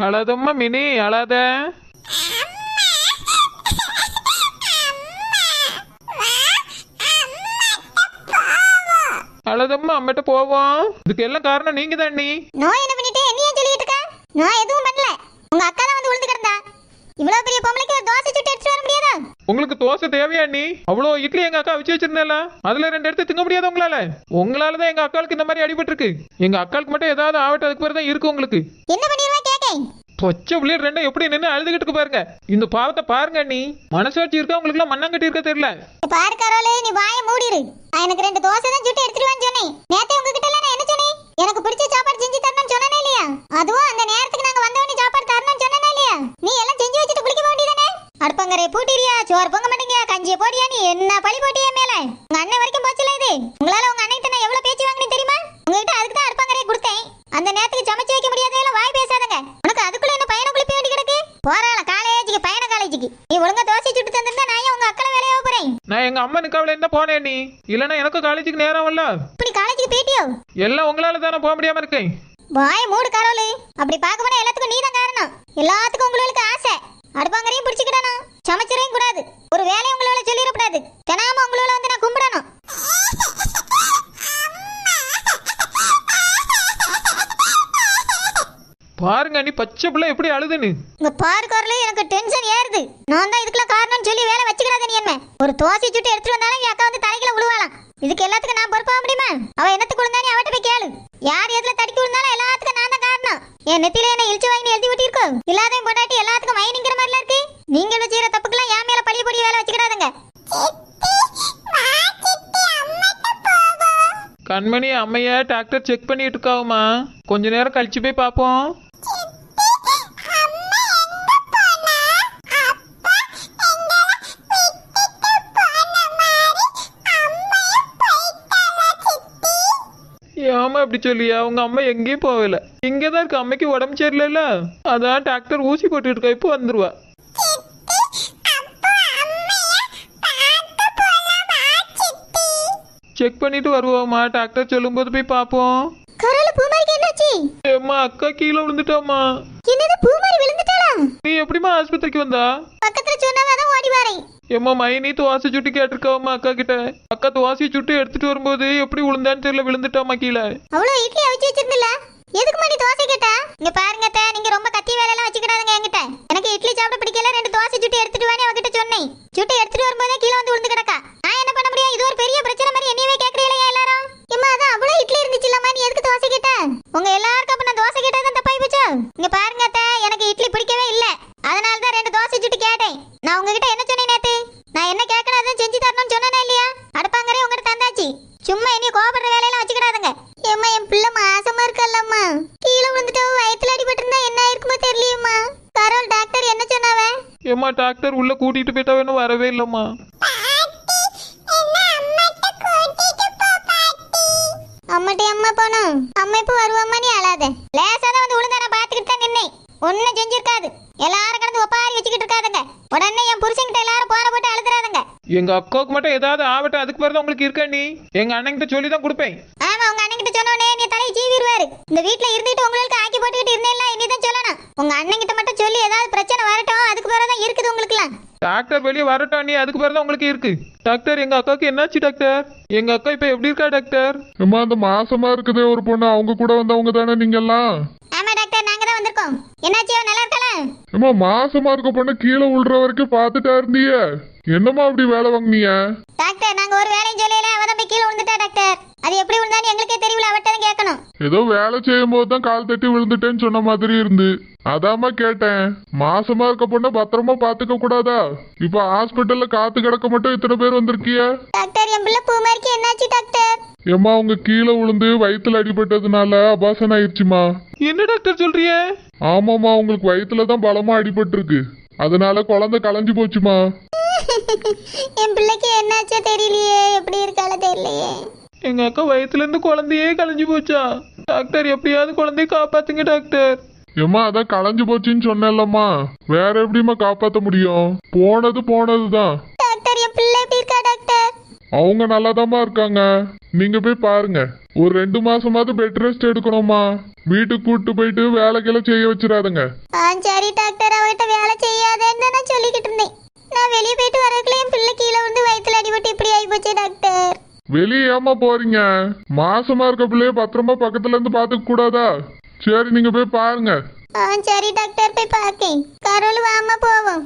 அழாதம்மா மினி, அழாத. அழாதம்மா, அம்மட்ட போவோம். இதுக்கு எல்லாம் காரணம் நீங்க தான். நீ நோய் என்ன பண்ணிட்டு என்னையே சொல்லிட்டு இருக்க? நான் எதுவும் பண்ணல. உங்க அக்கா தான் வந்து விழுந்து கிடந்தா. இவ்வளவு பெரிய பொம்பளைக்கு ஒரு தோசை சுட்டு எடுத்துட்டு வர முடியாதா? உங்களுக்கு தோசை தேவையா? நீ அவ்வளோ இட்லி எங்க அக்கா வச்சு வச்சிருந்தேல, அதுல 2 எடுத்து திங்க முடியாது உங்களால. உங்களாலதான் எங்க அக்காளுக்கு இந்த மாதிரி அடிபட்டு இருக்கு. எங்க அக்காளுக்கு மட்டும் ஏதாவது ஆவட்டும், அதுக்கு பிறகு தான் இருக்கு உங்களுக்கு. என்ன பண்ணிடுவா கேக்கேன்? பொச்ச பிள்ளைய 2 எப்படி நின்று அழுதுகிட்டு பாருங்க. இந்த பாவத்தை பாருங்க. நீ மனசாட்சி இருக்கா உங்களுக்கு எல்லாம்? மண்ணாங்கட்டி இருக்க தெரியல. பாரு கரோலே, நீ வாயை மூடிரு. எனக்கு 2 தோசை தான் சுட்டு எடுத்துட்டு சொன்னேன். நேத்தே உங்ககிட்ட எல்லாம் நான் என்ன சொன்னேன்? எனக்கு பிடிச்ச சாப்பாடு செஞ்சு தரணும்னு சொன்னனே இல்லையா? அதுவும் அந்த நேரத்துக்கு நாங்க வந்தவனே சாப்பாடு தரணும்னு சொன்னனே இல்லையா? நீ எல்லாம் செஞ்சு வச்சுட்டு குளிக்க வேண்டியதானே? அடுப்பங்கரை பூட்டிரியா? சோறு பொங்க மாட்டீங்க, கஞ்சியை போடியா? நீ என்ன பழி போட்டியா மேல? உங்க அண்ணன் வரைக்கும் போச்சுல இது. உங்களால உங்க அண்ணன் நான் எவ்வளவு பேச்சு வாங்கினேன் தெரியுமா? உங்ககிட்ட அதுக்கு தான் அடுப்பங்கரையை கொடுத்தேன். அந்த நேரத்துக்கு சமைச்சு வைக்க முடியாத வாய் பேசாதங்க. உனக்கு அதுக்குள்ள என்ன பையனை குளிப்ப வேண்டி கிடக்கு? போறாள காலேஜுக்கு, பையன காலேஜுக்கு. நீ ஒழுங்கா தோசை சுட்டு தந்திருந்தா நான் உங்க அக்கா வேலையாக போறேன். நான் எங்க அம்மனுக்கு அவளை என்ன போனேன். நீ இல்லைன்னா எனக்கும் காலேஜுக்கு நேரம் இல்ல. இப்படி காலேஜுக்கு போயிட்டியோ? எல்லாம் உங்களால தானே போக முடியாம இருக்கேன். வாய் மூடு கரோலு. அப்படி பார்க்க போனா எல்லாத்துக்கும் நீ தான் காரணம். எல்லாத்துக்கும் உங்களுக்கு ஆசை. அடுப்பங்கரையும் பிடிச்சிக்கிடணும், சமைச்சிடவும் கூடாது. ஒரு வேலையை உங்களால சொல்லிடக்கூடாது. தினாம உங்களால வந்து நான் கும்பிடணும். பாருங்க நீ பச்சை பிள்ளை எப்படி அழுதுன்னு. இங்க பாரு கரோலு, எனக்கு டென்ஷன் ஏறுது. நான் தான் இதுக்கெல்லாம் காரணம்னு சொல்லி வேலை வச்சுக்கிறாத. நீ என்ன ஒரு தோசை சுட்டு எடுத்துட்டு வந்தாலும் என் அக்கா வந்து தலைக்கில விழுவாளாம். இதுக்கு எல்லாத்துக்கும் நான் பொறுப்பாக முடியுமா? அவ என்னத்துக்கு விழுந்தானே அவட்ட போய் கேளு. யார் எதுல தடுக்கி விழுந்தாலும் எல்லாத்துக்கும் நான் தான் காரணம். என் நெத்தில என்ன இழிச்சு வாங்கி எழுதி விட்டிருக்கோம். இல்லாதையும் போட்டாட்டி எல்லாத்துக்கும் மைனிங்கிற மாதிரில இருக்கு. நீங்கள் செய்யற தப்புக்கெல்லாம் என் மேல பழிய பொடி வேலை வச்சுக்கிறாதுங்க. கண்மணி, அம்மைய டாக்டர் செக் பண்ணிட்டு இருக்காவுமா. கொஞ்ச நேரம் கழிச்சு போய் பார்ப்போம். ஏமா அப்படி சொல்லியா? உங்க அம்மா எங்கேயும் போகல, இங்கதான் இருக்கு. அம்மைக்கு உடம்பு சரியில்லைல்ல, அதான் டாக்டர் ஊசி போட்டு இருக்கா. இப்போ வந்துருவா. செக் பண்ணிட்டு வருவோமா? டாக்டர் சொல்லும்போது போய் பார்ப்போம். கரோலு, பூமாரிக்கு என்னாச்சு? ஏம்மா, அக்கா கீழே விழுந்துட்டாமா. என்னது, பூமாரி விழுந்துட்டாளா? நீ எப்படிமா ஆஸ்பத்திரிக்கு வந்தா? பக்கத்துல சொன்னாதான் ஓடி வரேன். ஏம்மா, மைனி தோசை சுட்டு கேட்டிருக்காவம்மா அக்கா கிட்ட. அக்கா தோசை சுட்டு எடுத்துட்டு வரும்போது எப்படி விழுந்தான்னு தெரியல, விழுந்துட்டாமா கீழே. அவ்வளவு இட்லி அவிச்சு வச்சிருந்தல, எதுக்கு மாதிரி தோசை கேட்டா? இங்க பாருங்க அத்தை, நீங்க ரொம்ப கத்தி வேலை எல்லாம் வச்சுக்கிடாதுங்க என்கிட்ட. எனக்கு இட்லி சாப்பிட பிடிக்கல, 2 தோசை சுட்டு எடுத்துட்டு வானே அவகிட்ட சொன்னேன். சுட்டு எடுத்துட்டு வரும்போதே கீழே வந்து விழுந்து கிடக்கா. நான் என்ன பண்ண முடியும்? இது ஒரு பெரிய பிரச்சனை மாதிரி என்னையவே கேக்குறீங்களா எல்லாரும்? இம்மா, அதான் அவ்வளவு இட்லி இருந்துச்சுல்லம்மா, நீ எதுக்கு தோசை கேட்ட? உங்க எல்லாருக்கும் அப்ப நான் தோசை கேட்டதான் தப்பாய் போச்சு. இங்க பாருங்க அத்தை, எனக்கு இட்லி பிடிக்கவே இல்ல, அதனால தான் 2 தோசை சுட்டு கேட்டேன். நான் உங்ககிட்ட என்ன சொன்னேன் நேத்து? நான் என்ன கேட்கணும் அதை செஞ்சு தரணும்னு சொன்னேனா இல்லையா? அடுப்பாங்கறே உங்ககிட்ட தந்தாச்சு. சும்மா என்னைய கோபப்படுற வேலையெல்லாம் வச்சுக்கிடாதுங்க. ஏம்மா, என் பிள்ளை மாசமா இருக்கல்லம்மா. கீழே விழுந்துட்டு வயித்துல அடிபட்டு இருந்தா என்ன ஆயிருக்குமோ தெரியலையம்மா. கரோல், டாக்டர் என்ன சொன்னாவ? ஏம்மா, டாக்டர் உள்ள கூட்டிட்டு போயிட்டா வேணும், வரவே இல்லம்மா. அம்மாட்டே அம்மா போனோம். அம்மா இப்ப வருவாம்மா, நீ அழாத. லேசாதான் வந்து விழுந்தா நான் பாத்துக்கிட்டு தான் நின்னேன். ஒன்னும் செஞ்சிருக்காது. எல்லாரும் கடந்து ஒப்பாரி வச்சுக்கிட்டு இருக்காதுங்க. உடனே என் புருஷன்கிட்ட எல்லாரும் போற போட்டு அழுதுறாதுங்க. எங்க அக்காவுக்கு மட்டும் ஏதாவது ஆவட்டும், அதுக்கு பிறகு உங்களுக்கு இருக்கா? நீ எங்க அண்ணன்கிட்ட சொல்லி தான் கொடுப்பேன். ஆமா, உங்க அண்ணன் கிட்ட சொன்னோனே நீ தலையை சீவிடுவாரு. இந்த வீட்டுல இருந்துட்டு உங்களுக்கு ஆக்கி போட்டுக்கிட்டு இருந்தேன் இனிதான் சொல்லணும். உங்க அண்ணன் கிட்ட மட்டும் சொல்லி ஏதாவது பிரச்சனை வரட்டும், அதுக்கு பிறகுதான் இருக்குது உங்களுக்குலாம். டாக்டர் வெளியே வரட்டும், நீ அதுக்கு பிறகு உங்களுக்கு இருக்கு. டாக்டர், எங்க அக்காவுக்கு என்னாச்சு டாக்டர்? எங்க அக்கா இப்ப எப்படி இருக்கா டாக்டர்? அம்மா, அந்த மாசமா இருக்குதே ஒரு பொண்ணு, அவங்க கூட வந்தவங்க தானே நீங்க எல்லாம்? ஆமா டாக்டர், நாங்க தான் வந்திருக்கோம். என்னாச்சு, அவ நல்லா இருக்காளா? அம்மா, மாசமா இருக்க பொண்ணு கீழே விழுற வரைக்கும் பாத்துட்டா இருந்தீங்க. என்னம்மா அப்படி வேலை வாங்கினீங்க? டாக்டர், நாங்க ஒரு வேலையும் சொல்லல, அவதான் போய் கீழே விழுந்துட்டா டாக்டர். அது எப்படி விழுந்தான்னு எங்களுக்கே தெரியல, அவட்ட தான் கேட்கணும். ஏதோ வேலை செய்யும் போதுதான் கால் தட்டி விழுந்துட்டேன்னு சொன்ன மாதிரி இருந்து, அதாம்மா கேட்டேன். மாசமா இருக்க பொண்ணை பத்திரமா பாத்துக்க கூடாதா? இப்ப ஹாஸ்பிட்டல்ல காத்து கிடக்க மட்டும் இத்தனை பேர் வந்திருக்கிய. டாக்டர், என் பிள்ளை பூமாரிக்கு என்னாச்சு டாக்டர்? ஏம்மா, அவங்க கீழே விழுந்து வயித்துல அடிபட்டதுனால அபாசன் ஆயிடுச்சுமா. என்ன டாக்டர் சொல்றிய? ஆமாமா, உங்களுக்கு வயித்துல தான் பலமா அடிபட்டு இருக்கு, அதனால குழந்தை களைஞ்சு போச்சுமா. என் பிள்ளைக்கு என்னாச்சோ தெரியலையே, எப்படி இருக்கால தெரியலையே. எங்க அக்கா வயித்துல இருந்து குழந்தையே கலைஞ்சு போச்சா டாக்டர்? எப்படியாவது குழந்தைய காப்பாத்துங்க டாக்டர். ஏம்மா, அதான் களைஞ்சு போச்சுன்னு சொன்னேன்லம்மா, வேற எப்படிமா காப்பாத்த முடியும்? போனதுதான். டாக்டர், என் பிள்ளை எப்படி இருக்கா டாக்டர்? அவங்க நல்லாதாம்மா இருக்காங்க. நீங்க போய் பாருங்க. ஒரு 2 மாசமாவது பெட் ரெஸ்ட் எடுக்கணுமா? வீட்டுக்கு கூட்டு போயிட்டு வேலைக்கெல்லாம் செய்ய வச்சிடாதுங்க. சரி டாக்டர், அவகிட்ட வேலை செய்யாதேன்னு நான் சொல்லிக்கிட்டு இருந்தேன். நான் வெளியே போயிட்டு வரதுக்குள்ள என் பிள்ளை கீழே வந்து வயிற்றுல அடிபட்டு இப்படி ஆகிப்போச்சு டாக்டர். வெளியே ஏமா போறீங்க? மாசமா இருக்க பிள்ளைய பத்திரமா பக்கத்துல இருந்து பாத்துக்க கூடாதா? சரி, நீங்க போய் பாருங்க. சரி டாக்டர், போய் பார்க்கேன். கரோல் வாமா போவோம்.